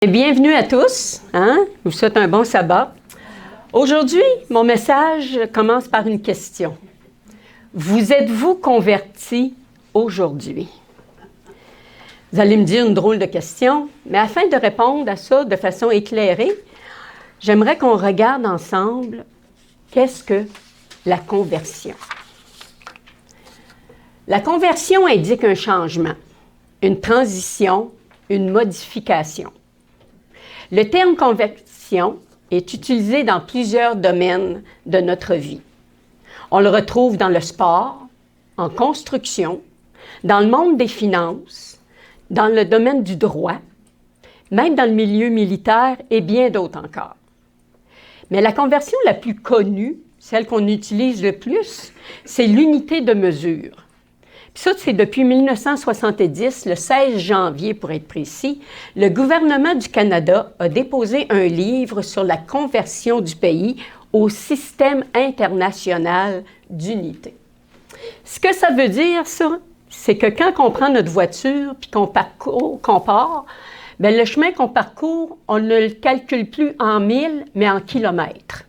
Bienvenue à tous. Je vous souhaite un bon sabbat. Aujourd'hui, mon message commence par une question. Vous êtes-vous convertis aujourd'hui? Vous allez me dire une drôle de question, mais afin de répondre à ça de façon éclairée, j'aimerais qu'on regarde ensemble qu'est-ce que la conversion. La conversion indique un changement, une transition, une modification. Le terme conversion est utilisé dans plusieurs domaines de notre vie. On le retrouve dans le sport, en construction, dans le monde des finances, dans le domaine du droit, même dans le milieu militaire et bien d'autres encore. Mais la conversion la plus connue, celle qu'on utilise le plus, c'est l'unité de mesure. Puis ça, c'est depuis 1970, le 16 janvier pour être précis, le gouvernement du Canada a déposé un livre sur la conversion du pays au système international d'unité. Ce que ça veut dire, ça, c'est que quand on prend notre voiture puis qu'on part, bien, le chemin qu'on parcourt, on ne le calcule plus en milles, mais en kilomètres.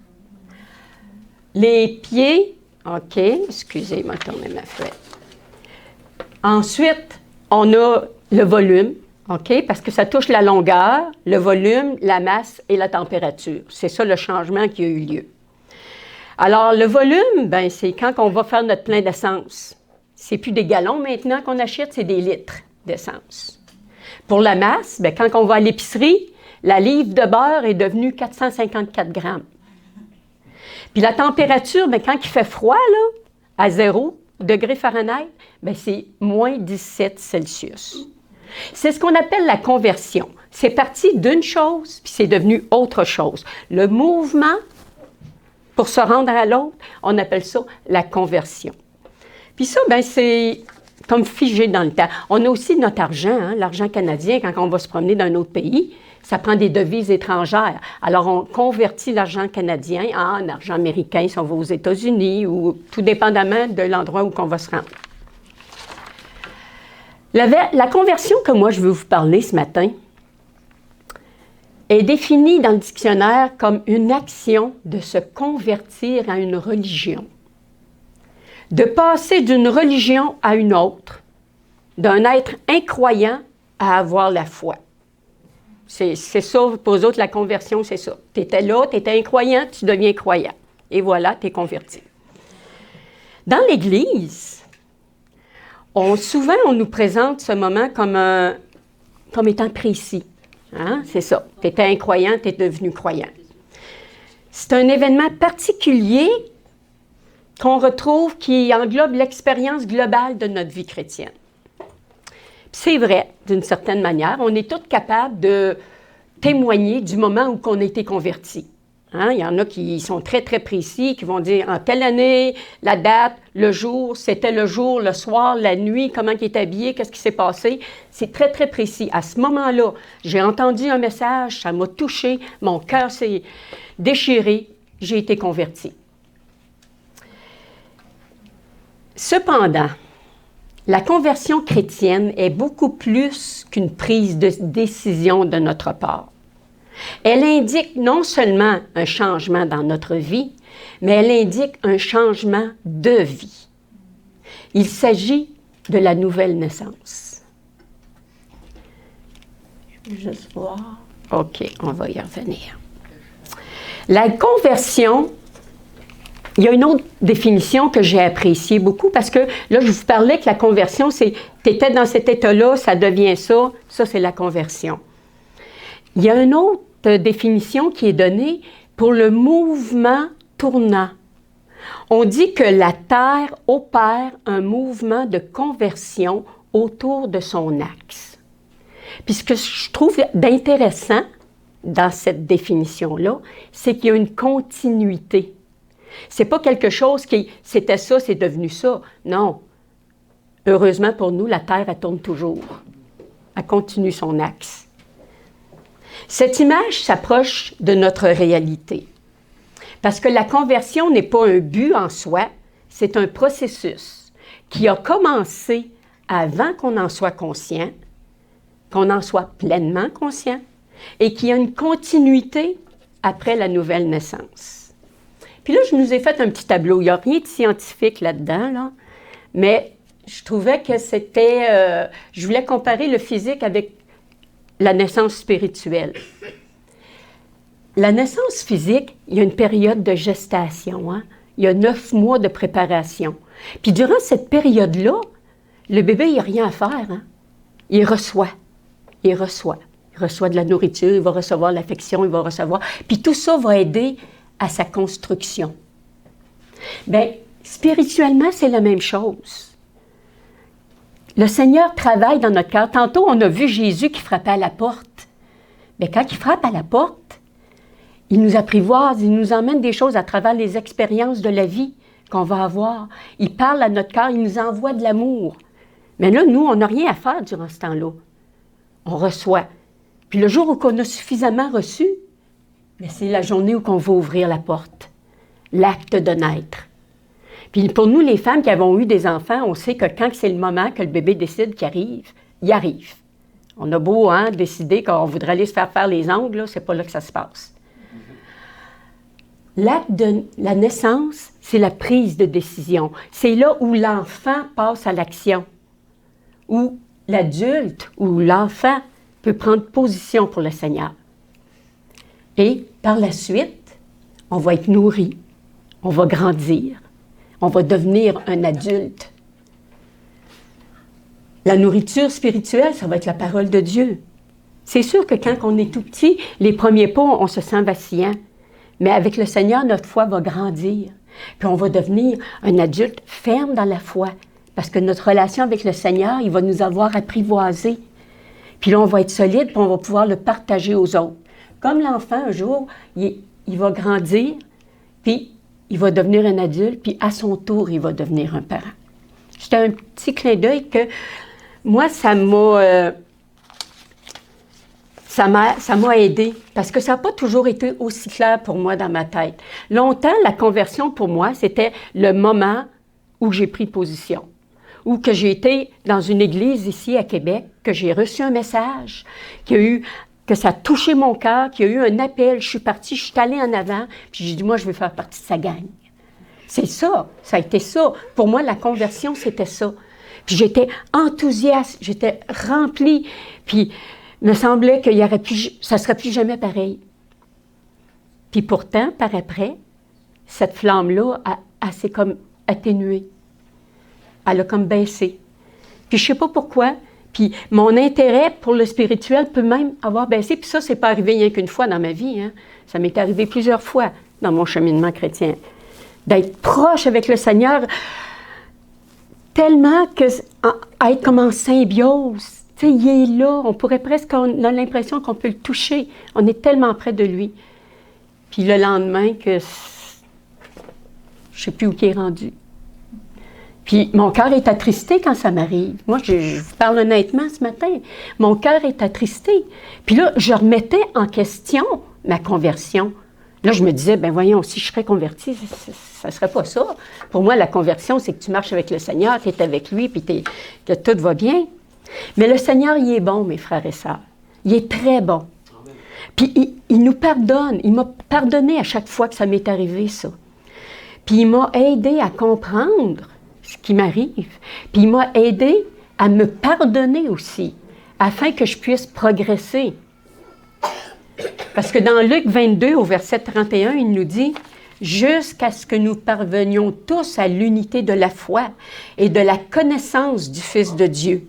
Les pieds, OK, excusez, je vais tourner ma feuille. Ensuite, on a le volume, OK, parce que ça touche la longueur, le volume, la masse et la température. C'est ça le changement qui a eu lieu. Alors, le volume, bien, c'est quand on va faire notre plein d'essence. C'est plus des gallons maintenant qu'on achète, c'est des litres d'essence. Pour la masse, bien, quand on va à l'épicerie, la livre de beurre est devenue 454 grammes. Puis la température, bien, quand il fait froid, là, à 0 degrés Fahrenheit, bien, c'est moins 17 Celsius. C'est ce qu'on appelle la conversion. C'est parti d'une chose, puis c'est devenu autre chose. Le mouvement, pour se rendre à l'autre, on appelle ça la conversion. Puis ça, bien, c'est comme figé dans le temps. On a aussi notre argent, l'argent canadien, quand on va se promener dans un autre pays, ça prend des devises étrangères. Alors, on convertit l'argent canadien en argent américain si on va aux États-Unis ou tout dépendamment de l'endroit où on va se rendre. La conversion que moi je veux vous parler ce matin est définie dans le dictionnaire comme une action de se convertir à une religion, de passer d'une religion à une autre, d'un être incroyant à avoir la foi. C'est ça, pour eux autres, la conversion, c'est ça. Tu étais là, tu étais incroyant, tu deviens croyant. Et voilà, tu es converti. Dans l'Église, souvent, on nous présente ce moment comme étant précis. C'est ça. Tu étais incroyant, tu es devenu croyant. C'est un événement particulier qu'on retrouve qui englobe l'expérience globale de notre vie chrétienne. C'est vrai, d'une certaine manière, on est tous capables de témoigner du moment où on a été convertis. Il y en a qui sont très, très précis, qui vont dire en telle année, la date, le jour, c'était le jour, le soir, la nuit, comment il est habillé, qu'est-ce qui s'est passé. C'est très, très précis. À ce moment-là, j'ai entendu un message, ça m'a touché, mon cœur s'est déchiré, j'ai été converti. Cependant, la conversion chrétienne est beaucoup plus qu'une prise de décision de notre part. Elle indique non seulement un changement dans notre vie, mais elle indique un changement de vie. Il s'agit de la nouvelle naissance. Je vais juste voir. OK, on va y revenir. La conversion, il y a une autre définition que j'ai appréciée beaucoup parce que là, je vous parlais que la conversion, c'est tu étais dans cet état-là, ça devient ça, ça c'est la conversion. Il y a une autre définition qui est donnée pour le mouvement tournant. On dit que la Terre opère un mouvement de conversion autour de son axe. Puis ce que je trouve d'intéressant dans cette définition-là, c'est qu'il y a une continuité. C'est pas quelque chose qui, c'était ça, c'est devenu ça. Non. Heureusement pour nous, la Terre, elle tourne toujours. Elle continue son axe. Cette image s'approche de notre réalité. Parce que la conversion n'est pas un but en soi, c'est un processus qui a commencé avant qu'on en soit conscient, qu'on en soit pleinement conscient, et qu'il y a une continuité après la nouvelle naissance. Puis là, je nous ai fait un petit tableau. Il n'y a rien de scientifique là-dedans, là, mais je trouvais que c'était... je voulais comparer le physique avec la naissance spirituelle. La naissance physique, il y a une période de gestation, hein? Il y a 9 mois de préparation. Puis durant cette période-là, le bébé, il n'y a rien à faire, hein? Il reçoit. Il reçoit. Il reçoit de la nourriture, il va recevoir l'affection, il va recevoir... Puis tout ça va aider à sa construction. Bien, spirituellement, c'est la même chose. Le Seigneur travaille dans notre cœur. Tantôt, on a vu Jésus qui frappait à la porte. Bien, quand il frappe à la porte, il nous apprivoise, il nous emmène des choses à travers les expériences de la vie qu'on va avoir. Il parle à notre cœur, il nous envoie de l'amour. Mais là, nous, on n'a rien à faire durant ce temps-là. On reçoit. Puis le jour où on a suffisamment reçu, bien, c'est la journée où on va ouvrir la porte. L'acte de naître. Puis pour nous, les femmes qui avons eu des enfants, on sait que quand c'est le moment que le bébé décide qu'il arrive, il arrive. On a beau décider qu'on voudrait aller se faire les ongles, là, c'est pas là que ça se passe. L'acte de la naissance, c'est la prise de décision. C'est là où l'enfant passe à l'action, où l'adulte ou l'enfant peut prendre position pour le Seigneur. Et par la suite, on va être nourri, on va grandir, on va devenir un adulte. La nourriture spirituelle, ça va être la parole de Dieu. C'est sûr que quand on est tout petit, les premiers pas, on se sent vacillant. Mais avec le Seigneur, notre foi va grandir. Puis on va devenir un adulte ferme dans la foi. Parce que notre relation avec le Seigneur, il va nous avoir apprivoisés. Puis là, on va être solide, puis on va pouvoir le partager aux autres. Comme l'enfant, un jour, il va grandir, puis il va devenir un adulte, puis à son tour, il va devenir un parent. C'était un petit clin d'œil que moi, ça m'a aidé, parce que ça n'a pas toujours été aussi clair pour moi dans ma tête. Longtemps, la conversion pour moi, c'était le moment où j'ai pris position, ou que j'ai été dans une église ici à Québec, que j'ai reçu un message, que ça a touché mon cœur, qu'il y a eu un appel, je suis partie, je suis allée en avant, puis j'ai dit, moi, je veux faire partie de sa gang. C'est ça, ça a été ça. Pour moi, la conversion, c'était ça. Puis j'étais enthousiaste, j'étais remplie, puis il me semblait que ça ne serait plus jamais pareil. Puis pourtant, par après, cette flamme-là, elle s'est comme atténuée. Elle a comme baissé. Puis je ne sais pas pourquoi. Puis mon intérêt pour le spirituel peut même avoir baissé. Puis ça, c'est pas arrivé rien qu'une fois dans ma vie, hein. Ça m'est arrivé plusieurs fois dans mon cheminement chrétien. D'être proche avec le Seigneur, tellement être comme en symbiose. Tu sais, il est là. On pourrait presque, on a l'impression qu'on peut le toucher. On est tellement près de lui. Puis le lendemain, que je ne sais plus où il est rendu. Puis mon cœur est attristé quand ça m'arrive. Moi, je vous parle honnêtement ce matin. Mon cœur est attristé. Puis là, je remettais en question ma conversion. Là, je me disais, ben voyons, si je serais convertie, ça ne serait pas ça. Pour moi, la conversion, c'est que tu marches avec le Seigneur, tu es avec lui, puis que tout va bien. Mais le Seigneur, il est bon, mes frères et sœurs. Il est très bon. Puis il nous pardonne. Il m'a pardonné à chaque fois que ça m'est arrivé, ça. Puis il m'a aidé à comprendre ce qui m'arrive. Puis il m'a aidé à me pardonner aussi, afin que je puisse progresser. Parce que dans Luc 22, au verset 31, il nous dit « Jusqu'à ce que nous parvenions tous à l'unité de la foi et de la connaissance du Fils de Dieu. »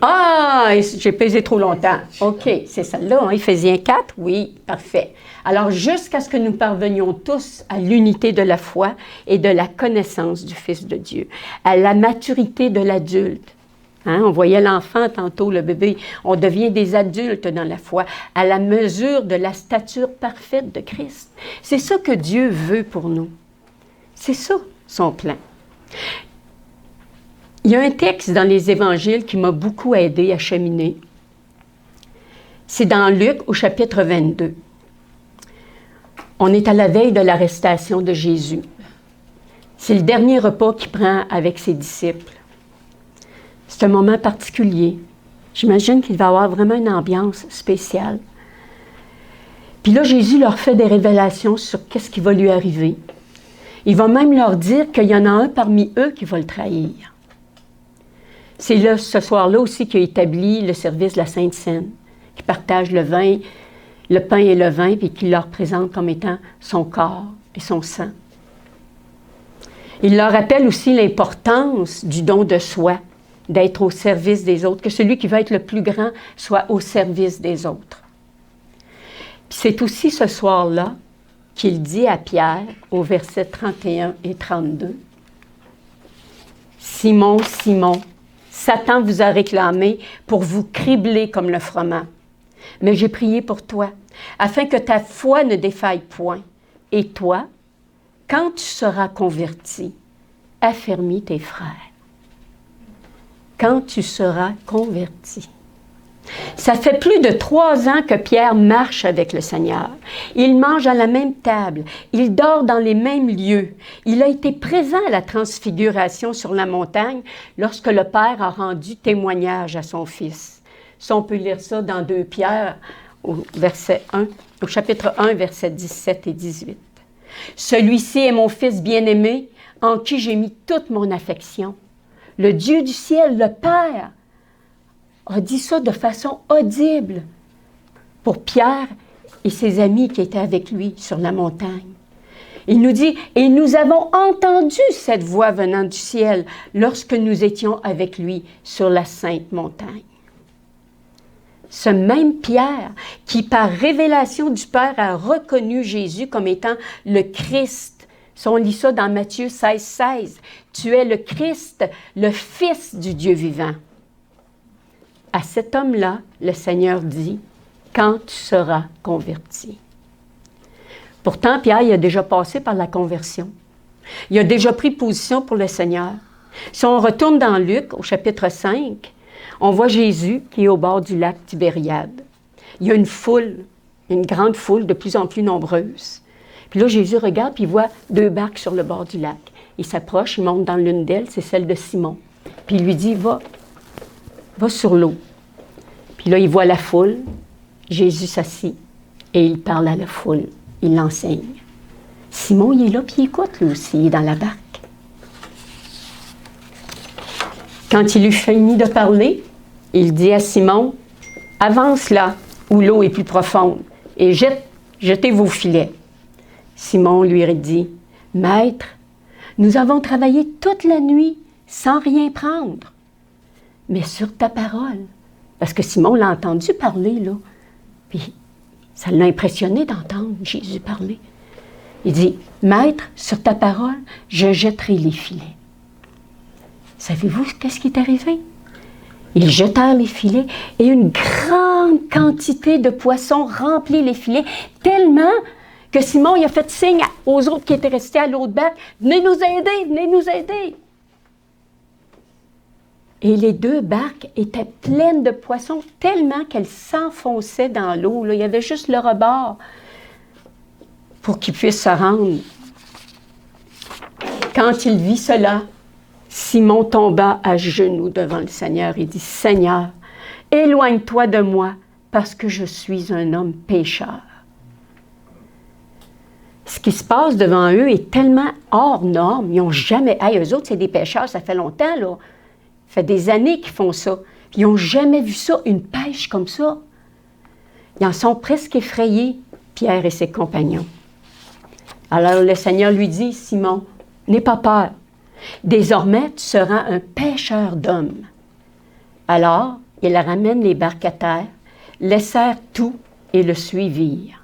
Ah, j'ai pesé trop longtemps. OK, c'est celle-là, hein? Éphésiens 4, oui, parfait. Alors, jusqu'à ce que nous parvenions tous à l'unité de la foi et de la connaissance du Fils de Dieu, à la maturité de l'adulte. Hein? On voyait l'enfant tantôt, le bébé. On devient des adultes dans la foi, à la mesure de la stature parfaite de Christ. C'est ça que Dieu veut pour nous. C'est ça, son plan. Il y a un texte dans les Évangiles qui m'a beaucoup aidé à cheminer. C'est dans Luc, au chapitre 22. On est à la veille de l'arrestation de Jésus. C'est le dernier repas qu'il prend avec ses disciples. C'est un moment particulier. J'imagine qu'il va y avoir vraiment une ambiance spéciale. Puis là, Jésus leur fait des révélations sur qu'est-ce qui va lui arriver. Il va même leur dire qu'il y en a un parmi eux qui va le trahir. C'est là, ce soir-là aussi qu'il a établi le service de la Sainte Seine, qui partage le vin, le pain et le vin, puis qui leur présente comme étant son corps et son sang. Il leur rappelle aussi l'importance du don de soi, d'être au service des autres, que celui qui va être le plus grand soit au service des autres. Puis c'est aussi ce soir-là qu'il dit à Pierre, au verset 31 et 32, « Simon, Simon, Satan vous a réclamé pour vous cribler comme le froment. Mais j'ai prié pour toi, afin que ta foi ne défaille point. Et toi, quand tu seras converti, affermis tes frères. » Quand tu seras converti. Ça fait plus de 3 ans que Pierre marche avec le Seigneur. Il mange à la même table. Il dort dans les mêmes lieux. Il a été présent à la transfiguration sur la montagne lorsque le Père a rendu témoignage à son Fils. Ça, on peut lire ça dans 2 Pierre, au chapitre 1, versets 17 et 18. « Celui-ci est mon Fils bien-aimé, en qui j'ai mis toute mon affection. Le Dieu du ciel, le Père, a dit ça de façon audible pour Pierre et ses amis qui étaient avec lui sur la montagne. Il nous dit, « Et nous avons entendu cette voix venant du ciel lorsque nous étions avec lui sur la sainte montagne. » Ce même Pierre qui, par révélation du Père, a reconnu Jésus comme étant le Christ. Si on lit ça dans Matthieu 16, 16, « Tu es le Christ, le Fils du Dieu vivant. » À cet homme-là, le Seigneur dit, « Quand tu seras converti. » Pourtant, Pierre, il a déjà passé par la conversion. Il a déjà pris position pour le Seigneur. Si on retourne dans Luc, au chapitre 5, on voit Jésus qui est au bord du lac Tibériade. Il y a une foule, une grande foule de plus en plus nombreuse. Puis là, Jésus regarde, puis il voit 2 barques sur le bord du lac. Il s'approche, il monte dans l'une d'elles, c'est celle de Simon. Puis il lui dit, va sur l'eau. Puis là, il voit la foule. Jésus s'assit et il parle à la foule. Il l'enseigne. Simon, il est là, puis il écoute, lui aussi, il est dans la barque. Quand il eut fini de parler, il dit à Simon, « Avance là, où l'eau est plus profonde, et jetez vos filets. » Simon lui dit, « Maître, nous avons travaillé toute la nuit sans rien prendre. Mais sur ta parole. » Parce que Simon l'a entendu parler, là. Puis ça l'a impressionné d'entendre Jésus parler. Il dit, « Maître, sur ta parole, je jetterai les filets. » Savez-vous qu'est-ce qui est arrivé? Ils jetèrent les filets et une grande quantité de poissons remplit les filets, tellement que Simon il a fait signe aux autres qui étaient restés à l'autre barque, « Venez nous aider, venez nous aider. » Et les 2 barques étaient pleines de poissons tellement qu'elles s'enfonçaient dans l'eau. Il y avait juste le rebord pour qu'ils puissent se rendre. Quand il vit cela, Simon tomba à genoux devant le Seigneur et dit, « Seigneur, éloigne-toi de moi parce que je suis un homme pécheur. » Ce qui se passe devant eux est tellement hors norme. Ils n'ont jamais... Hey, eux autres, c'est des pécheurs, ça fait longtemps, là. Ça fait des années qu'ils font ça. Puis ils n'ont jamais vu ça, une pêche comme ça. Ils en sont presque effrayés, Pierre et ses compagnons. Alors le Seigneur lui dit, « Simon, n'aie pas peur. Désormais, tu seras un pêcheur d'hommes. » Alors, ils ramènent les barques à terre, laissèrent tout et le suivirent.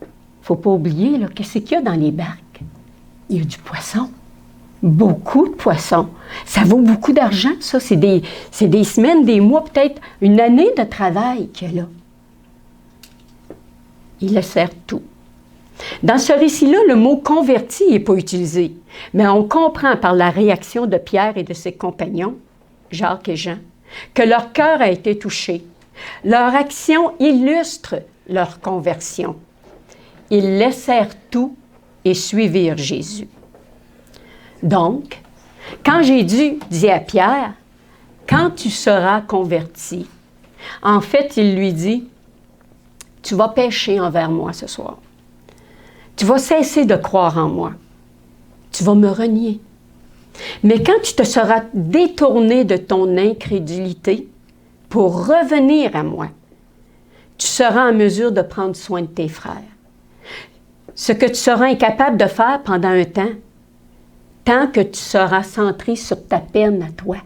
Il ne faut pas oublier, là, qu'est-ce qu'il y a dans les barques? Il y a du poisson. Beaucoup de poissons. Ça vaut beaucoup d'argent, ça. C'est des semaines, des mois, peut-être une année de travail qu'il y a là. Ils laissèrent tout. Dans ce récit-là, le mot « converti » n'est pas utilisé, mais on comprend par la réaction de Pierre et de ses compagnons, Jacques et Jean, que leur cœur a été touché. Leur action illustre leur conversion. Ils laissèrent tout et suivirent Jésus. Donc, quand Jésus dit à Pierre, quand tu seras converti, en fait, il lui dit, tu vas pécher envers moi ce soir. Tu vas cesser de croire en moi. Tu vas me renier. Mais quand tu te seras détourné de ton incrédulité pour revenir à moi, tu seras en mesure de prendre soin de tes frères. Ce que tu seras incapable de faire pendant un temps, tant que tu seras centré sur ta peine à toi,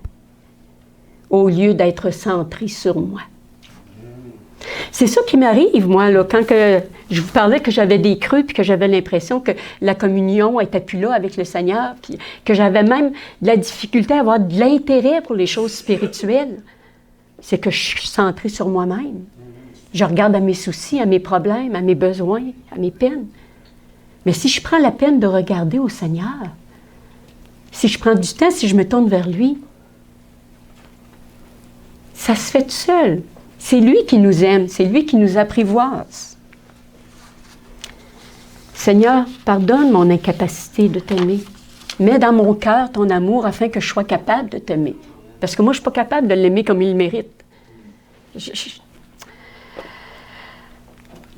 au lieu d'être centré sur moi. C'est ça qui m'arrive, moi, là, quand je vous parlais que j'avais des creux, puis que j'avais l'impression que la communion n'était plus là avec le Seigneur, puis que j'avais même de la difficulté à avoir de l'intérêt pour les choses spirituelles. C'est que je suis centrée sur moi-même. Je regarde à mes soucis, à mes problèmes, à mes besoins, à mes peines. Mais si je prends la peine de regarder au Seigneur, si je prends du temps, si je me tourne vers lui, ça se fait tout seul. C'est lui qui nous aime, c'est lui qui nous apprivoise. Seigneur, pardonne mon incapacité de t'aimer. Mets dans mon cœur ton amour afin que je sois capable de t'aimer. Parce que moi, je ne suis pas capable de l'aimer comme il le mérite.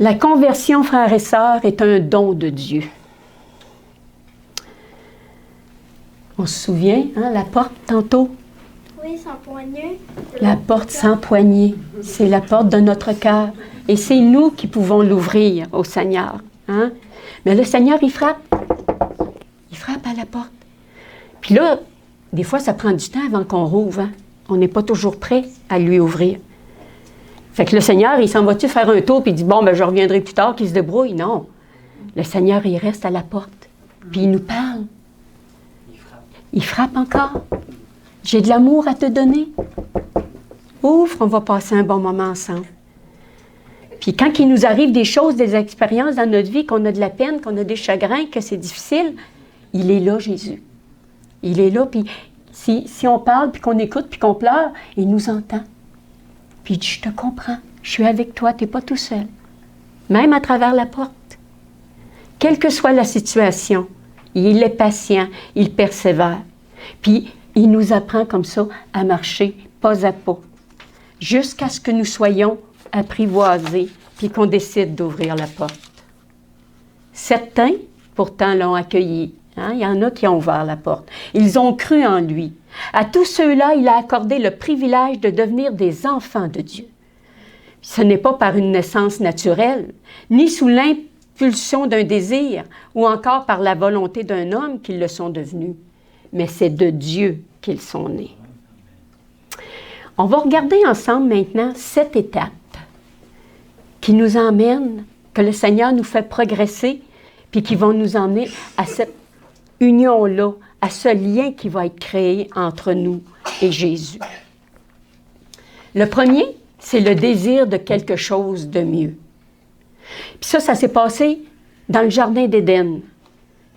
La conversion, frères et sœurs, est un don de Dieu. On se souvient, hein, la porte tantôt? Oui, sans poignée. La porte sans poignée, c'est la porte de notre cœur. Et c'est nous qui pouvons l'ouvrir au Seigneur. Hein? Mais le Seigneur, il frappe. Il frappe à la porte. Puis là, des fois, ça prend du temps avant qu'on rouvre. Hein? On n'est pas toujours prêt à lui ouvrir. Fait que le Seigneur, il s'en va-tu faire un tour puis il dit, bon, ben je reviendrai plus tard, qu'il se débrouille? Non. Le Seigneur, il reste à la porte. Puis il nous parle. Il frappe encore. J'ai de l'amour à te donner. Ouvre, on va passer un bon moment ensemble. Puis quand il nous arrive des choses, des expériences dans notre vie, qu'on a de la peine, qu'on a des chagrins, que c'est difficile, il est là, Jésus. Il est là, puis si on parle, puis qu'on écoute, puis qu'on pleure, il nous entend. Puis il dit, je te comprends, je suis avec toi, tu n'es pas tout seul. Même à travers la porte. Quelle que soit la situation, il est patient, il persévère. Puis il nous apprend comme ça à marcher pas à pas, jusqu'à ce que nous soyons apprivoisés, puis qu'on décide d'ouvrir la porte. Certains, pourtant, l'ont accueilli. Hein? Il y en a qui ont ouvert la porte. Ils ont cru en lui. À tous ceux-là, il a accordé le privilège de devenir des enfants de Dieu. Ce n'est pas par une naissance naturelle, ni sous l'impulsion d'un désir, ou encore par la volonté d'un homme qu'ils le sont devenus, mais c'est de Dieu qu'ils sont nés. On va regarder ensemble maintenant 7 étapes qui nous emmènent, que le Seigneur nous fait progresser, puis qui vont nous emmener à cette union-là, à ce lien qui va être créé entre nous et Jésus. Le premier, c'est le désir de quelque chose de mieux. Puis ça s'est passé dans le jardin d'Éden.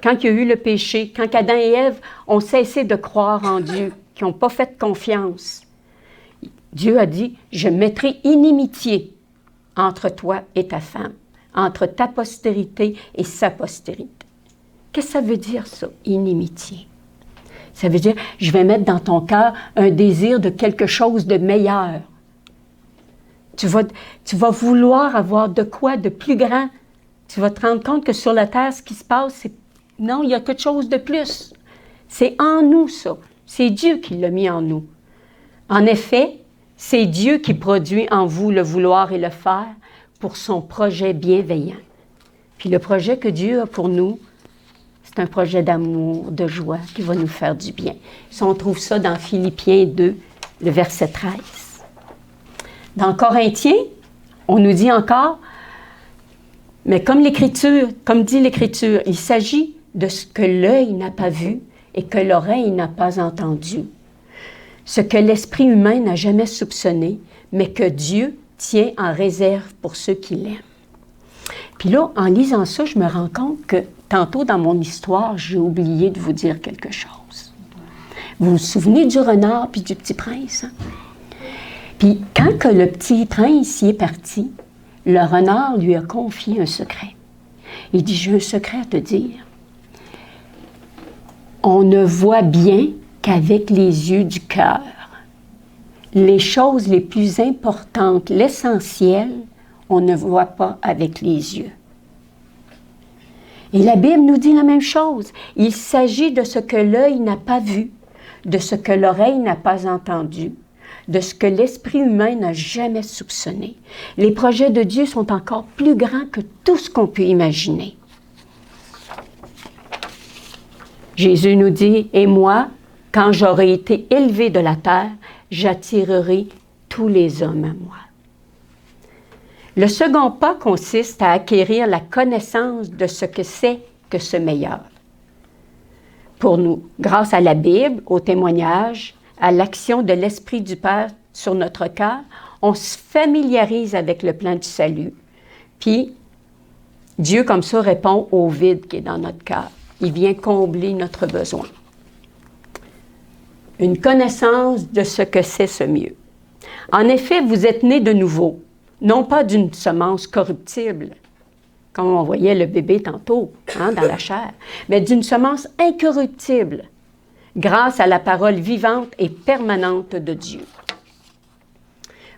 Quand il y a eu le péché, quand Adam et Ève ont cessé de croire en Dieu, qui n'ont pas fait confiance, Dieu a dit, je mettrai inimitié entre toi et ta femme, entre ta postérité et sa postérité. Qu'est-ce que ça veut dire, ça, inimitié? Ça veut dire, je vais mettre dans ton cœur un désir de quelque chose de meilleur. Tu vas vouloir avoir de quoi de plus grand. Tu vas te rendre compte que sur la terre, ce qui se passe, c'est... Non, il y a quelque chose de plus. C'est en nous, ça. C'est Dieu qui l'a mis en nous. En effet, c'est Dieu qui produit en vous le vouloir et le faire pour son projet bienveillant. Puis le projet que Dieu a pour nous, c'est un projet d'amour, de joie qui va nous faire du bien. Si on trouve ça dans Philippiens 2, le verset 13. Dans Corinthiens, on nous dit encore, mais comme l'Écriture, comme dit l'Écriture, il s'agit de ce que l'œil n'a pas vu et que l'oreille n'a pas entendu. Ce que l'esprit humain n'a jamais soupçonné, mais que Dieu tient en réserve pour ceux qui l'aiment. Puis là, en lisant ça, je me rends compte que tantôt dans mon histoire, j'ai oublié de vous dire quelque chose. Vous vous souvenez du renard puis du petit prince? Hein? Puis quand que le petit prince y est parti, le renard lui a confié un secret. Il dit, j'ai un secret à te dire. On ne voit bien qu'avec les yeux du cœur. les choses les plus importantes, l'essentiel, on ne voit pas avec les yeux. Et la Bible nous dit la même chose. Il s'agit de ce que l'œil n'a pas vu, de ce que l'oreille n'a pas entendu, de ce que l'esprit humain n'a jamais soupçonné. Les projets de Dieu sont encore plus grands que tout ce qu'on peut imaginer. Jésus nous dit, « Et moi, quand j'aurai été élevé de la terre, j'attirerai tous les hommes à moi. » Le second pas consiste à acquérir la connaissance de ce que c'est que ce meilleur. Pour nous, grâce à la Bible, au témoignage, à l'action de l'Esprit du Père sur notre cœur, on se familiarise avec le plan du salut. Puis, Dieu, comme ça, répond au vide qui est dans notre cœur. Il vient combler notre besoin. Une connaissance de ce que c'est ce mieux. En effet, vous êtes nés de nouveau, non pas d'une semence corruptible, comme on voyait le bébé tantôt, dans la chair, mais d'une semence incorruptible, grâce à la parole vivante et permanente de Dieu.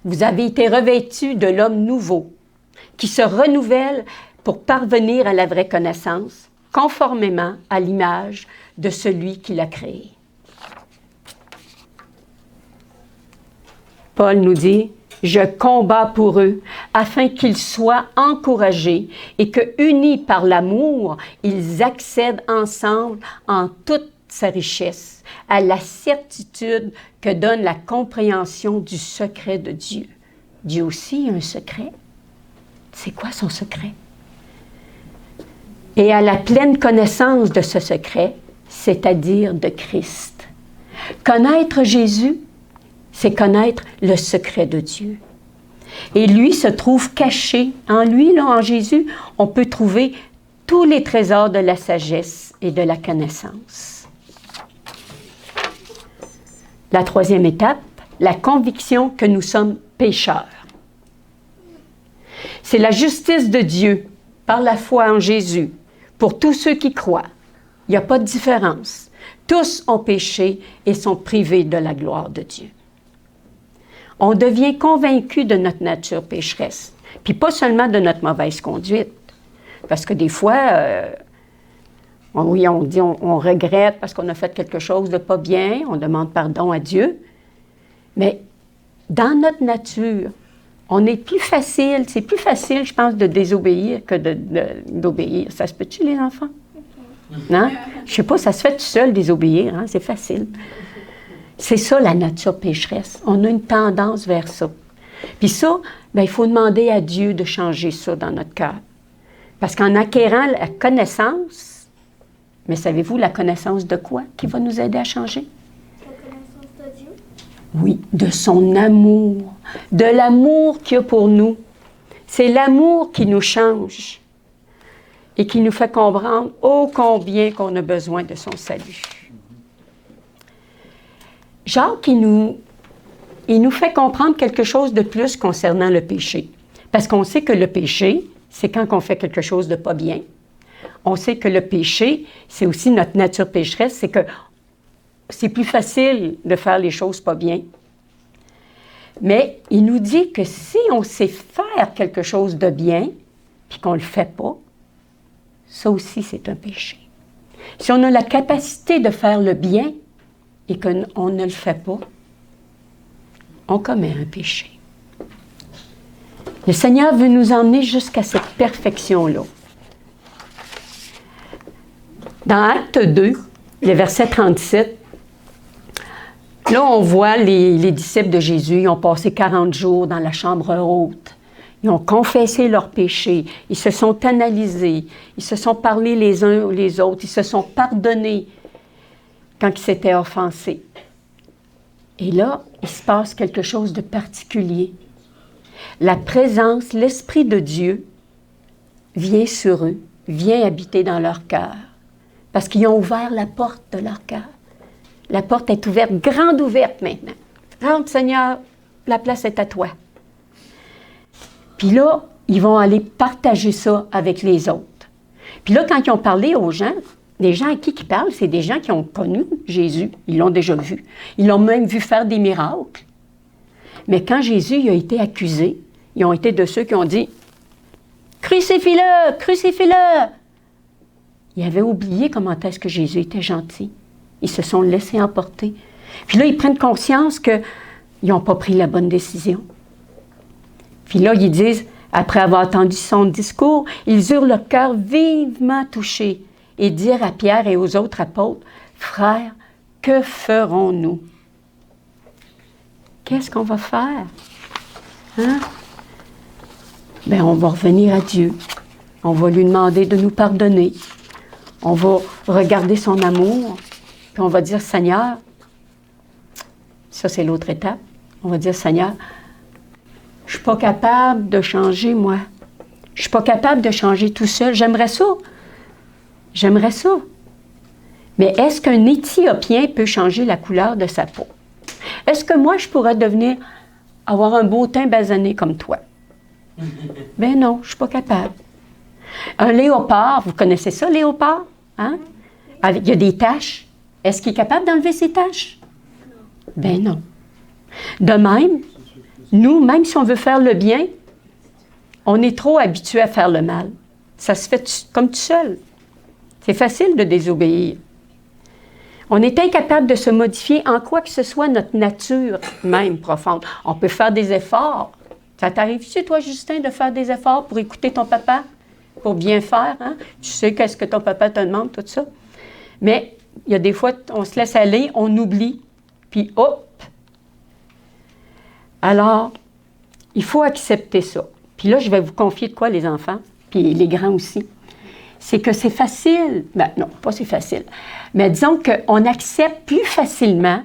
Vous avez été revêtus de l'homme nouveau, qui se renouvelle pour parvenir à la vraie connaissance, conformément à l'image de celui qui l'a créé. Paul nous dit, « Je combats pour eux, afin qu'ils soient encouragés et que, unis par l'amour, ils accèdent ensemble en toute sa richesse, à la certitude que donne la compréhension du secret de Dieu. » Dieu aussi a un secret. C'est quoi son secret? Et à la pleine connaissance de ce secret, c'est-à-dire de Christ. Connaître Jésus, c'est connaître le secret de Dieu. Et lui se trouve caché. En lui, là, en Jésus, on peut trouver tous les trésors de la sagesse et de la connaissance. La troisième étape, la conviction que nous sommes pécheurs. C'est la justice de Dieu par la foi en Jésus pour tous ceux qui croient. Il n'y a pas de différence. Tous ont péché et sont privés de la gloire de Dieu. On devient convaincu de notre nature pécheresse, puis pas seulement de notre mauvaise conduite. Parce que des fois, oui, on dit on regrette parce qu'on a fait quelque chose de pas bien, on demande pardon à Dieu. Mais dans notre nature, c'est plus facile, je pense, de désobéir que d'obéir. Ça se peut-tu, les enfants? Non? Je ne sais pas, ça se fait tout seul, désobéir, c'est facile. C'est ça, la nature pécheresse. On a une tendance vers ça. Puis ça, il faut demander à Dieu de changer ça dans notre cœur. Parce qu'en acquérant la connaissance, mais savez-vous la connaissance de quoi qui va nous aider à changer? La connaissance de Dieu. Oui, de son amour, de l'amour qu'il y a pour nous. C'est l'amour qui nous change et qui nous fait comprendre ô combien qu'on a besoin de son salut. Jacques, il nous fait comprendre quelque chose de plus concernant le péché. Parce qu'on sait que le péché, c'est quand on fait quelque chose de pas bien. On sait que le péché, c'est aussi notre nature pécheresse, c'est que c'est plus facile de faire les choses pas bien. Mais il nous dit que si on sait faire quelque chose de bien, puis qu'on ne le fait pas, ça aussi, c'est un péché. Si on a la capacité de faire le bien, et qu'on ne le fait pas, on commet un péché. Le Seigneur veut nous emmener jusqu'à cette perfection-là. Dans Acte 2, le verset 37, là, on voit les disciples de Jésus, ils ont passé 40 jours dans la chambre haute. Ils ont confessé leurs péchés, ils se sont analysés, ils se sont parlé les uns les autres, ils se sont pardonnés quand ils s'étaient offensés. Et là, il se passe quelque chose de particulier. La présence, l'Esprit de Dieu vient sur eux, vient habiter dans leur cœur, parce qu'ils ont ouvert la porte de leur cœur. La porte est ouverte, grande ouverte maintenant. Rentre, Seigneur, la place est à toi. Puis là, ils vont aller partager ça avec les autres. Puis là, quand ils ont parlé aux gens, les gens à qui ils parlent, c'est des gens qui ont connu Jésus. Ils l'ont déjà vu. Ils l'ont même vu faire des miracles. Mais quand Jésus il a été accusé, ils ont été de ceux qui ont dit « Crucifie-le! Crucifie-le! » Ils avaient oublié comment est-ce que Jésus était gentil. Ils se sont laissés emporter. Puis là, ils prennent conscience qu'ils n'ont pas pris la bonne décision. Puis là, ils disent, après avoir entendu son discours, ils eurent le cœur vivement touché et dirent à Pierre et aux autres apôtres, « Frères, que ferons-nous? » Qu'est-ce qu'on va faire? Hein? Bien, on va revenir à Dieu. On va lui demander de nous pardonner. On va regarder son amour. Puis on va dire, Seigneur, ça c'est l'autre étape. On va dire, Seigneur, je ne suis pas capable de changer, moi. Je ne suis pas capable de changer tout seul. J'aimerais ça. J'aimerais ça. Mais est-ce qu'un Éthiopien peut changer la couleur de sa peau? Est-ce que moi, je pourrais avoir un beau teint basané comme toi? Ben non, je ne suis pas capable. Un léopard, vous connaissez ça, léopard? Hein? Il y a des taches. Est-ce qu'il est capable d'enlever ces taches? Ben non. De même, nous, même si on veut faire le bien, on est trop habitué à faire le mal. Ça se fait comme tout seul. C'est facile de désobéir. On est incapable de se modifier en quoi que ce soit notre nature même profonde. On peut faire des efforts. Ça t'arrive-tu, toi, Justin, de faire des efforts pour écouter ton papa, pour bien faire? Hein? Tu sais qu'est-ce que ton papa te demande, tout ça. Mais il y a des fois, on se laisse aller, on oublie, puis hop! Alors, il faut accepter ça. Puis là, je vais vous confier de quoi, les enfants, puis les grands aussi. C'est que c'est facile. Ben non, pas c'est facile. Mais disons qu'on accepte plus facilement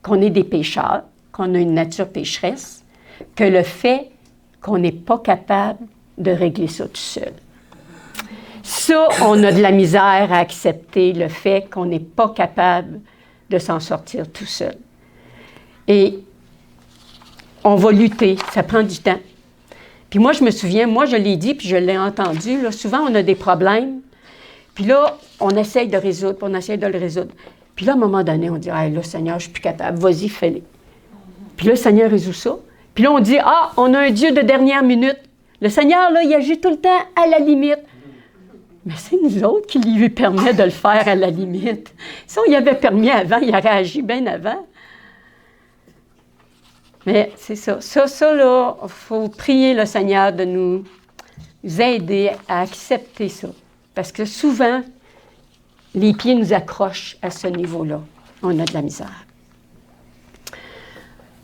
qu'on est des pécheurs, qu'on a une nature pécheresse, que le fait qu'on n'est pas capable de régler ça tout seul. Ça, on a de la misère à accepter le fait qu'on n'est pas capable de s'en sortir tout seul. Et on va lutter, ça prend du temps. Puis moi, je me souviens, moi, je l'ai dit, puis je l'ai entendu, là, souvent, on a des problèmes, puis là, on essaye de résoudre, puis on essaye de le résoudre. Puis là, à un moment donné, on dit, « Ah, là, Seigneur, je ne suis plus capable, vas-y, fais-le. » Puis là, le Seigneur résout ça. Puis là, on dit, « Ah, on a un Dieu de dernière minute. Le Seigneur, là, il agit tout le temps à la limite. » Mais c'est nous autres qui lui permet de le faire à la limite. Si on y avait permis avant, il aurait agi bien avant. Mais c'est ça. Ça, là, il faut prier le Seigneur de nous aider à accepter ça. Parce que souvent, les pieds nous accrochent à ce niveau-là. On a de la misère.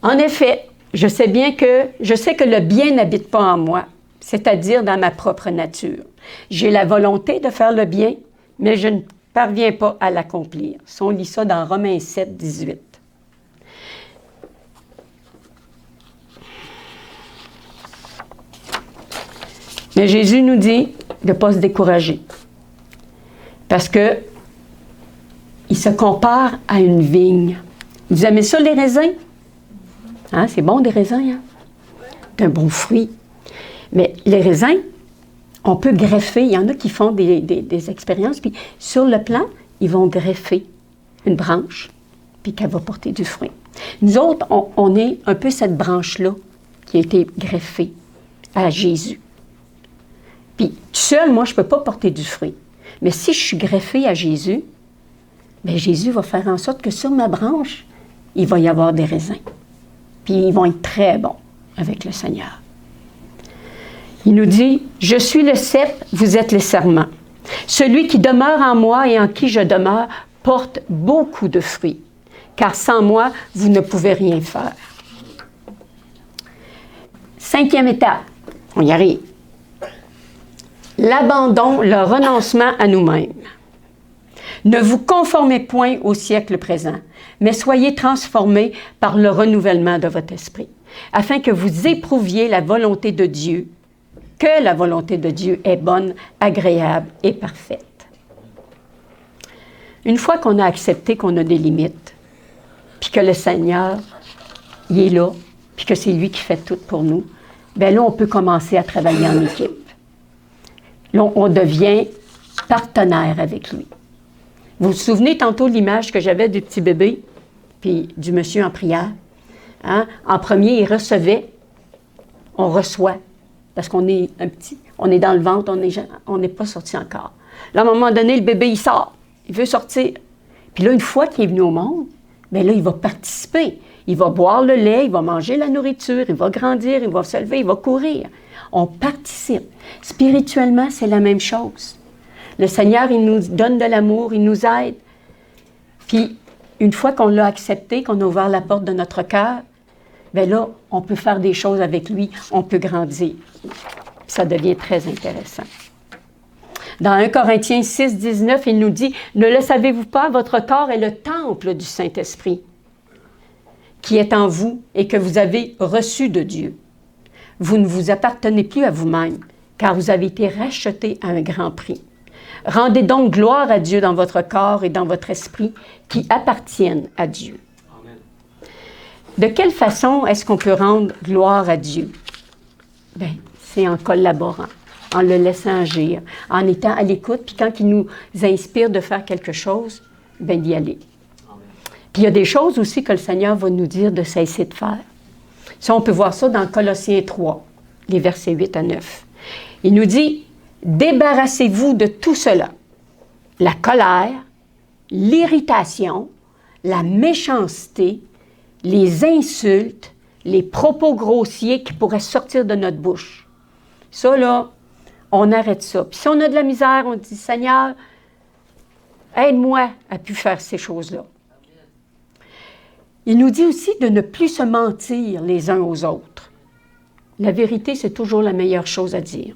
En effet, je sais que le bien n'habite pas en moi, c'est-à-dire dans ma propre nature. J'ai la volonté de faire le bien, mais je ne parviens pas à l'accomplir. On lit ça dans Romains 7, 18. Mais Jésus nous dit de ne pas se décourager. Parce que il se compare à une vigne. Vous aimez ça, les raisins? Hein, c'est bon, des raisins, hein? C'est un bon fruit. Mais les raisins, on peut greffer. Il y en a qui font des expériences, puis sur le plan, ils vont greffer une branche, puis qu'elle va porter du fruit. Nous autres, on est un peu cette branche-là qui a été greffée à Jésus. Puis, tout seul, moi, je ne peux pas porter du fruit. Mais si je suis greffée à Jésus, bien, Jésus va faire en sorte que sur ma branche, il va y avoir des raisins. Puis, ils vont être très bons avec le Seigneur. Il nous dit, « Je suis le cep, vous êtes les serments. Celui qui demeure en moi et en qui je demeure porte beaucoup de fruits, car sans moi, vous ne pouvez rien faire. » 5e étape, on y arrive. L'abandon, le renoncement à nous-mêmes. Ne vous conformez point au siècle présent, mais soyez transformés par le renouvellement de votre esprit, afin que vous éprouviez la volonté de Dieu, que la volonté de Dieu est bonne, agréable et parfaite. Une fois qu'on a accepté qu'on a des limites, puis que le Seigneur, il est là, puis que c'est lui qui fait tout pour nous, bien là, on peut commencer à travailler en équipe. Là, on devient partenaire avec lui. Vous vous souvenez tantôt l'image que j'avais du petit bébé, puis du monsieur en prière? Hein? En premier, il recevait, on reçoit, parce qu'on est un petit, on est dans le ventre, on n'est pas sorti encore. Là, à un moment donné, le bébé, il sort, il veut sortir. Puis là, une fois qu'il est venu au monde, bien là, il va participer. Il va boire le lait, il va manger la nourriture, il va grandir, il va se lever, il va courir. On participe. Spirituellement, c'est la même chose. Le Seigneur, il nous donne de l'amour, il nous aide. Puis, une fois qu'on l'a accepté, qu'on a ouvert la porte de notre cœur, bien là, on peut faire des choses avec lui, on peut grandir. Ça devient très intéressant. Dans 1 Corinthiens 6, 19, il nous dit, « Ne le savez-vous pas, votre corps est le temple du Saint-Esprit, qui est en vous et que vous avez reçu de Dieu. Vous ne vous appartenez plus à vous-même, car vous avez été rachetés à un grand prix. Rendez donc gloire à Dieu dans votre corps et dans votre esprit qui appartiennent à Dieu. » Amen. De quelle façon est-ce qu'on peut rendre gloire à Dieu? Bien, c'est en collaborant, en le laissant agir, en étant à l'écoute, puis quand il nous inspire de faire quelque chose, bien d'y aller. Amen. Puis il y a des choses aussi que le Seigneur va nous dire de cesser de faire. Ça, on peut voir ça dans Colossiens 3, les versets 8 à 9. Il nous dit, « Débarrassez-vous de tout cela, la colère, l'irritation, la méchanceté, les insultes, les propos grossiers qui pourraient sortir de notre bouche. » Ça, là, on arrête ça. Puis si on a de la misère, on dit, « Seigneur, aide-moi à plus faire ces choses-là. » Il nous dit aussi de ne plus se mentir les uns aux autres. La vérité, c'est toujours la meilleure chose à dire.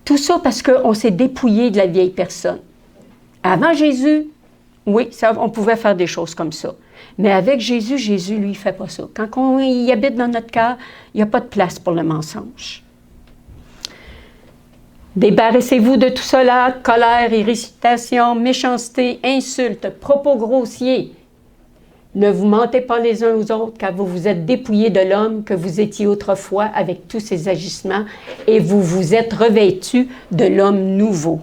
Tout ça parce qu'on s'est dépouillé de la vieille personne. Avant Jésus, oui, ça, on pouvait faire des choses comme ça. Mais avec Jésus, Jésus, lui, il ne fait pas ça. Quand il habite dans notre cœur, il n'y a pas de place pour le mensonge. Débarrassez-vous de tout cela, colère, irritation, méchanceté, insultes, propos grossiers. Ne vous mentez pas les uns aux autres, car vous vous êtes dépouillés de l'homme que vous étiez autrefois avec tous ses agissements, et vous vous êtes revêtus de l'homme nouveau.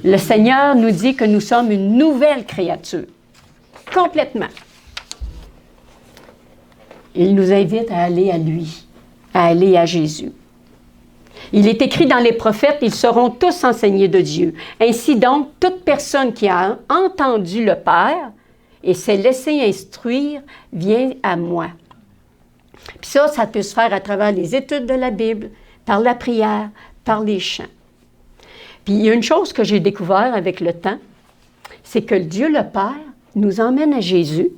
Le Seigneur nous dit que nous sommes une nouvelle créature, complètement. Il nous invite à aller à lui, à aller à Jésus. Il est écrit dans les prophètes, ils seront tous enseignés de Dieu. Ainsi donc, toute personne qui a entendu le Père et s'est laissé instruire, vient à moi. Puis ça peut se faire à travers les études de la Bible, par la prière, par les chants. Puis il y a une chose que j'ai découvert avec le temps, c'est que Dieu le Père nous emmène à Jésus.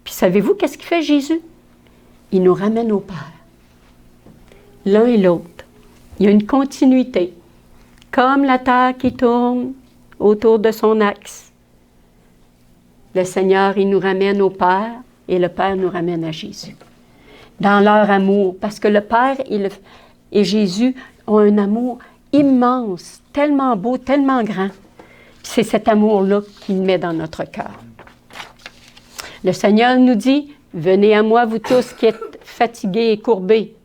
Puis savez-vous qu'est-ce qu'il fait Jésus? Il nous ramène au Père. L'un et l'autre. Il y a une continuité. Comme la terre qui tourne autour de son axe. Le Seigneur, il nous ramène au Père et le Père nous ramène à Jésus. Dans leur amour, parce que le Père et Jésus ont un amour immense, tellement beau, tellement grand. C'est cet amour-là qu'il met dans notre cœur. Le Seigneur nous dit, « Venez à moi, vous tous qui êtes fatigués et courbés,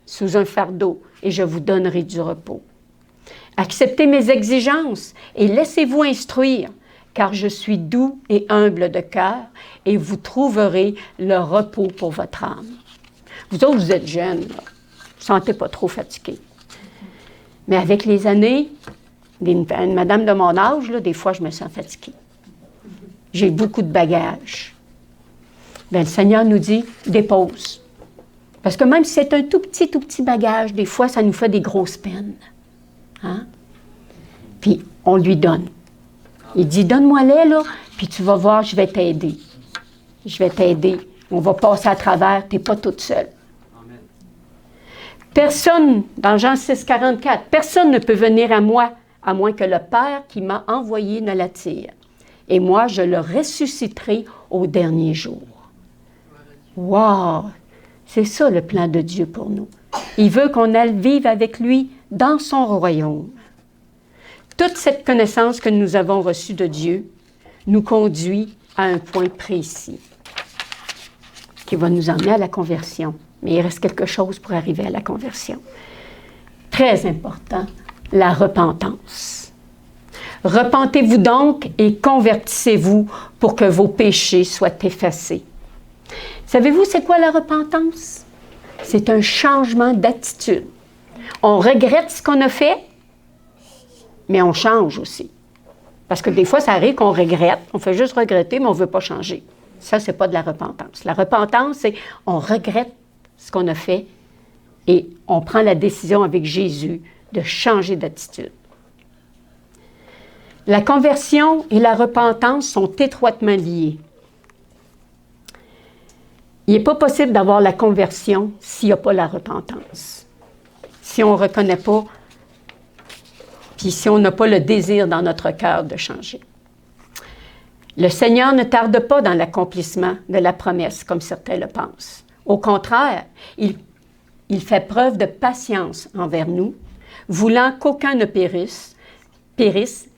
sous un fardeau, et je vous donnerai du repos. Acceptez mes exigences et laissez-vous instruire, car je suis doux et humble de cœur, et vous trouverez le repos pour votre âme. » Vous autres, vous êtes jeunes, là. Vous ne vous sentez pas trop fatigués. Mais avec les années, une madame de mon âge, là, des fois, je me sens fatiguée. J'ai beaucoup de bagages. Bien, le Seigneur nous dit, dépose. Parce que même si c'est un tout petit bagage, des fois, ça nous fait des grosses peines. Hein? Puis, on lui donne. Il dit, donne-moi-les, là, puis tu vas voir, je vais t'aider. Je vais t'aider. On va passer à travers, tu n'es pas toute seule. Amen. Personne, dans Jean 6, 44, personne ne peut venir à moi, à moins que le Père qui m'a envoyé ne l'attire. Et moi, je le ressusciterai au dernier jour. Wow! C'est ça le plan de Dieu pour nous. Il veut qu'on aille vivre avec lui dans son royaume. Toute cette connaissance que nous avons reçue de Dieu nous conduit à un point précis qui va nous emmener à la conversion. Mais il reste quelque chose pour arriver à la conversion. Très important, la repentance. Repentez-vous donc et convertissez-vous pour que vos péchés soient effacés. Savez-vous c'est quoi la repentance? C'est un changement d'attitude. On regrette ce qu'on a fait, mais on change aussi. Parce que des fois, ça arrive qu'on regrette, on fait juste regretter, mais on ne veut pas changer. Ça, ce n'est pas de la repentance. La repentance, c'est on regrette ce qu'on a fait et on prend la décision avec Jésus de changer d'attitude. La conversion et la repentance sont étroitement liées. Il n'est pas possible d'avoir la conversion s'il n'y a pas la repentance. Si on ne reconnaît pas, puis si on n'a pas le désir dans notre cœur de changer. Le Seigneur ne tarde pas dans l'accomplissement de la promesse, comme certains le pensent. Au contraire, il fait preuve de patience envers nous, voulant qu'aucun ne périsse,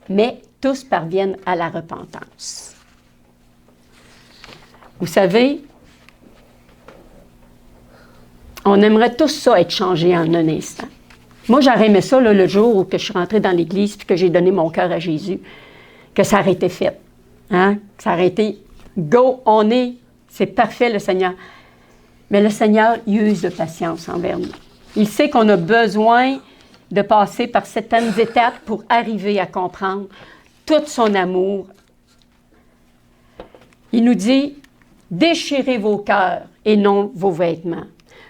mais tous parviennent à la repentance. Vous savez, on aimerait tous ça être changé en un instant. Moi, j'aurais aimé ça le jour où je suis rentrée dans l'Église et que j'ai donné mon cœur à Jésus, que ça aurait été fait. Hein? Que ça aurait été « go, on est, c'est parfait le Seigneur ». Mais le Seigneur, il use de patience envers nous. Il sait qu'on a besoin de passer par certaines étapes pour arriver à comprendre tout son amour. Il nous dit « déchirez vos cœurs et non vos vêtements.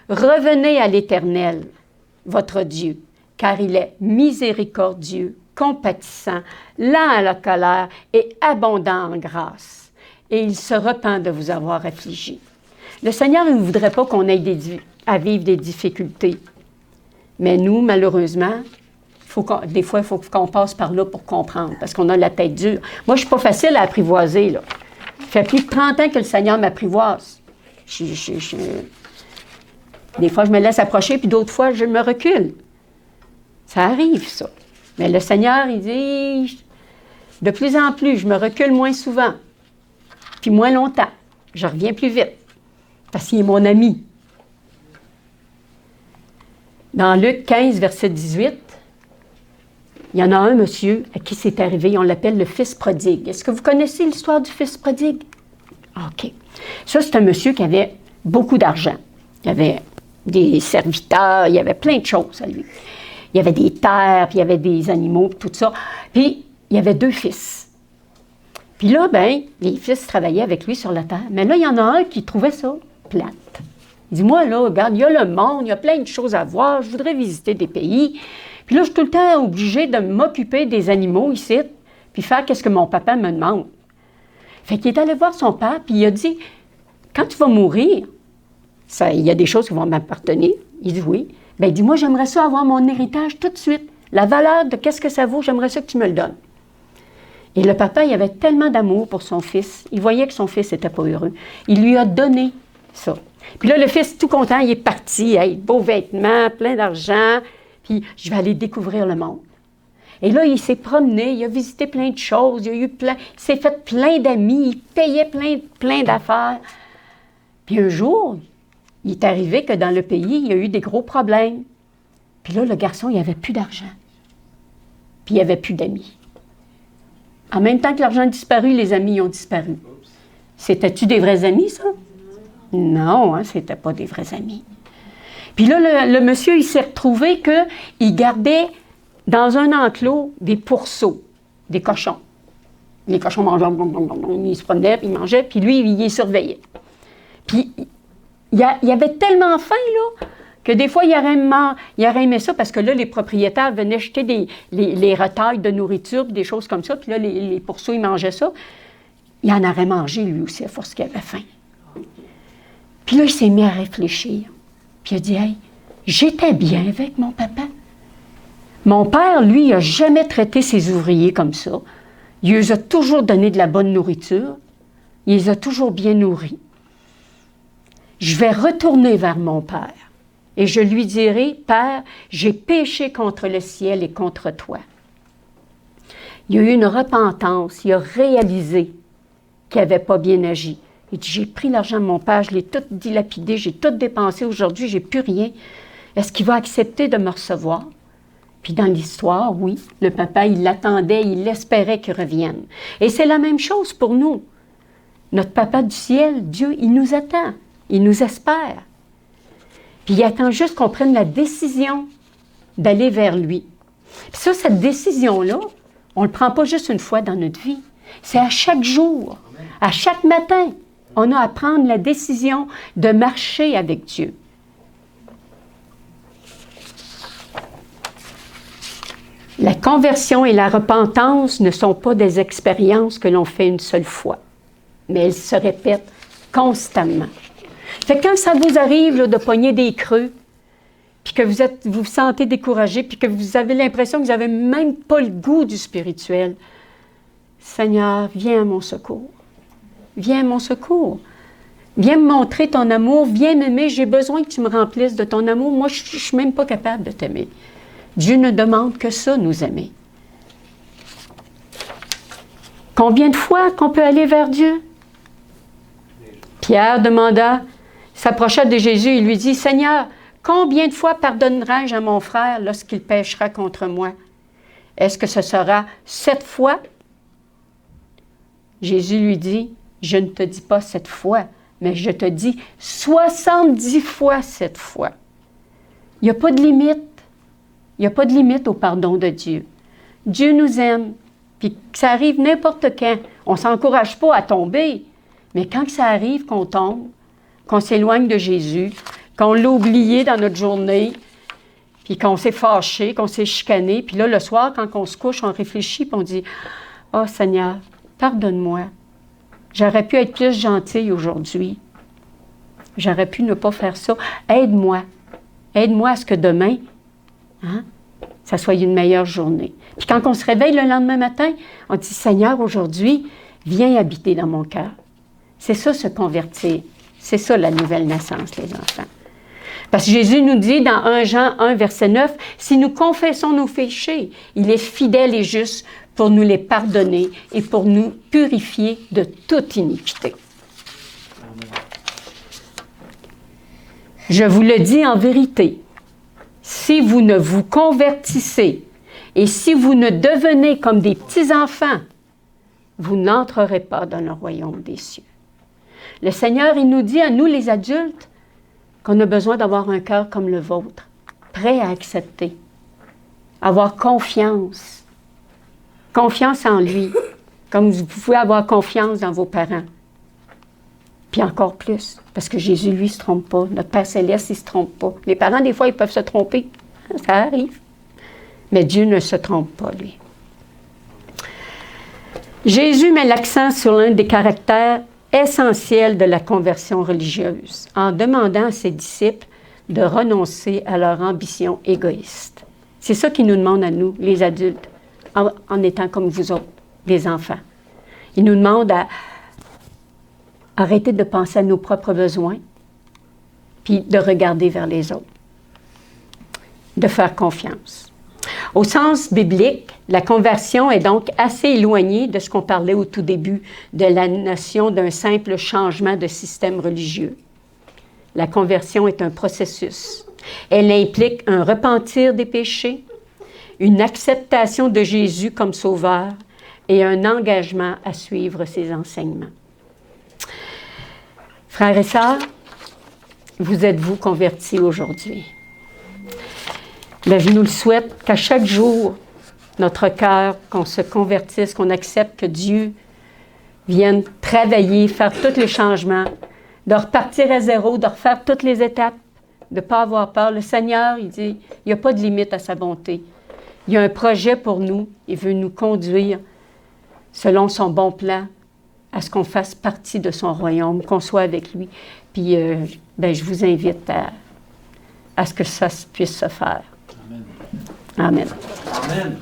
Revenez à l'Éternel, votre Dieu, car il est miséricordieux, compatissant, lent à la colère et abondant en grâce. Et il se repent de vous avoir affligé. » Le Seigneur, il ne voudrait pas qu'on ait à vivre des difficultés. Mais nous, malheureusement, des fois, il faut qu'on passe par là pour comprendre, parce qu'on a la tête dure. Moi, je ne suis pas facile à apprivoiser, là. Ça fait plus de 30 ans que le Seigneur m'apprivoise. Des fois, je me laisse approcher, puis d'autres fois, je me recule. Ça arrive, ça. Mais le Seigneur, il dit, de plus en plus, je me recule moins souvent, puis moins longtemps. Je reviens plus vite, parce qu'il est mon ami. Dans Luc 15, verset 18, il y en a un monsieur à qui c'est arrivé, on l'appelle le fils prodigue. Est-ce que vous connaissez l'histoire du fils prodigue? OK. Ça, c'est un monsieur qui avait beaucoup d'argent. Il avait des serviteurs, il y avait plein de choses à lui. Il y avait des terres, puis il y avait des animaux, tout ça. Puis, il y avait 2 fils. Puis là, bien, les fils travaillaient avec lui sur la terre. Mais là, il y en a un qui trouvait ça plate. Il dit, moi, là, regarde, il y a le monde, il y a plein de choses à voir, je voudrais visiter des pays. Puis là, je suis tout le temps obligée de m'occuper des animaux ici, puis faire ce que mon papa me demande. Fait qu'il est allé voir son père, puis il a dit, quand tu vas mourir, il y a des choses qui vont m'appartenir. Il dit oui. Bien, il dit, moi, j'aimerais ça avoir mon héritage tout de suite. La valeur de qu'est-ce que ça vaut, j'aimerais ça que tu me le donnes. Et le papa, il avait tellement d'amour pour son fils. Il voyait que son fils n'était pas heureux. Il lui a donné ça. Puis là, le fils, tout content, il est parti. Hey, beaux vêtements, plein d'argent. Puis, je vais aller découvrir le monde. Et là, il s'est promené, il a visité plein de choses, il s'est fait plein d'amis, il payait plein d'affaires. Puis un jour, il est arrivé que dans le pays, il y a eu des gros problèmes. Puis là, le garçon, il n'avait plus d'argent. Puis il n'avait plus d'amis. En même temps que l'argent a disparu, les amis ont disparu. C'était-tu des vrais amis, ça? Non, hein, c'était pas des vrais amis. Puis là, le monsieur, il s'est retrouvé qu'il gardait dans un enclos des pourceaux, des cochons. Les cochons mangeaient, ils se promenaient, puis ils mangeaient, puis lui, il les surveillait. Puis il avait tellement faim, là, que des fois, il aurait aimé ça, parce que là, les propriétaires venaient jeter les retailles de nourriture, des choses comme ça, puis là, les pourceaux, ils mangeaient ça. Il en aurait mangé, lui aussi, à force qu'il avait faim. Puis là, il s'est mis à réfléchir. Puis il a dit, « Hey, j'étais bien avec mon papa. Mon père, lui, il n'a jamais traité ses ouvriers comme ça. Il les a toujours donné de la bonne nourriture. Il les a toujours bien nourris. Je vais retourner vers mon père et je lui dirai, « Père, j'ai péché contre le ciel et contre toi. » Il y a eu une repentance, il a réalisé qu'il n'avait pas bien agi. Il dit, « J'ai pris l'argent de mon père, je l'ai tout dilapidé, j'ai tout dépensé aujourd'hui, j'ai plus rien. Est-ce qu'il va accepter de me recevoir? » Puis dans l'histoire, oui, le papa, il l'attendait, il espérait qu'il revienne. Et c'est la même chose pour nous. Notre papa du ciel, Dieu, il nous attend. Il nous espère. Puis il attend juste qu'on prenne la décision d'aller vers lui. Puis ça, cette décision-là, on ne le prend pas juste une fois dans notre vie. C'est à chaque jour, à chaque matin. On a à prendre la décision de marcher avec Dieu. La conversion et la repentance ne sont pas des expériences que l'on fait une seule fois, mais elles se répètent constamment. Fait que quand ça vous arrive là, de pogner des creux, puis que vous vous sentez découragé, puis que vous avez l'impression que vous n'avez même pas le goût du spirituel, Seigneur, viens à mon secours. Viens à mon secours. Viens me montrer ton amour, viens m'aimer, j'ai besoin que tu me remplisses de ton amour. Moi, je ne suis même pas capable de t'aimer. Dieu ne demande que ça, nous aimer. Combien de fois qu'on peut aller vers Dieu? Pierre s'approcha de Jésus et lui dit, « Seigneur, combien de fois pardonnerai-je à mon frère lorsqu'il péchera contre moi? Est-ce que ce sera 7 fois? » Jésus lui dit, « Je ne te dis pas 7 fois, mais je te dis 70 fois 7 fois. » Il n'y a pas de limite. Il n'y a pas de limite au pardon de Dieu. Dieu nous aime, puis que ça arrive n'importe quand. On ne s'encourage pas à tomber, mais quand ça arrive qu'on tombe, qu'on s'éloigne de Jésus, qu'on l'a oublié dans notre journée, puis qu'on s'est fâché, qu'on s'est chicané, puis là, le soir, quand on se couche, on réfléchit, puis on dit « Oh Seigneur, pardonne-moi. J'aurais pu être plus gentille aujourd'hui. J'aurais pu ne pas faire ça. Aide-moi. Aide-moi à ce que demain, ça soit une meilleure journée. » Puis quand on se réveille le lendemain matin, on dit « Seigneur, aujourd'hui, viens habiter dans mon cœur. » C'est ça, se convertir. C'est ça, la nouvelle naissance, les enfants. Parce que Jésus nous dit dans 1 Jean 1, verset 9, « Si nous confessons nos péchés, il est fidèle et juste pour nous les pardonner et pour nous purifier de toute iniquité. » Je vous le dis en vérité, si vous ne vous convertissez et si vous ne devenez comme des petits-enfants, vous n'entrerez pas dans le royaume des cieux. Le Seigneur, il nous dit à nous, les adultes, qu'on a besoin d'avoir un cœur comme le vôtre, prêt à accepter, avoir confiance, confiance en lui, comme vous pouvez avoir confiance dans vos parents. Puis encore plus, parce que Jésus, lui, ne se trompe pas. Notre Père Céleste, il ne se trompe pas. Les parents, des fois, ils peuvent se tromper. Ça arrive. Mais Dieu ne se trompe pas, lui. Jésus met l'accent sur l'un des caractères essentiels de la conversion religieuse, en demandant à ses disciples de renoncer à leur ambition égoïste. C'est ça qu'il nous demande à nous, les adultes, en étant comme vous autres, les enfants. Il nous demande à arrêter de penser à nos propres besoins, puis de regarder vers les autres, de faire confiance. Au sens biblique, la conversion est donc assez éloignée de ce qu'on parlait au tout début, de la notion d'un simple changement de système religieux. La conversion est un processus. Elle implique un repentir des péchés, une acceptation de Jésus comme sauveur et un engagement à suivre ses enseignements. Frères et sœurs, vous êtes-vous convertis aujourd'hui? Bien, je nous le souhaite qu'à chaque jour, notre cœur, qu'on se convertisse, qu'on accepte que Dieu vienne travailler, faire tous les changements, de repartir à zéro, de refaire toutes les étapes, de ne pas avoir peur. Le Seigneur, il dit, il n'y a pas de limite à sa bonté. Il y a un projet pour nous. Il veut nous conduire selon son bon plan à ce qu'on fasse partie de son royaume, qu'on soit avec lui. Puis, je vous invite à ce que ça puisse se faire. Amen. Amen. Amen.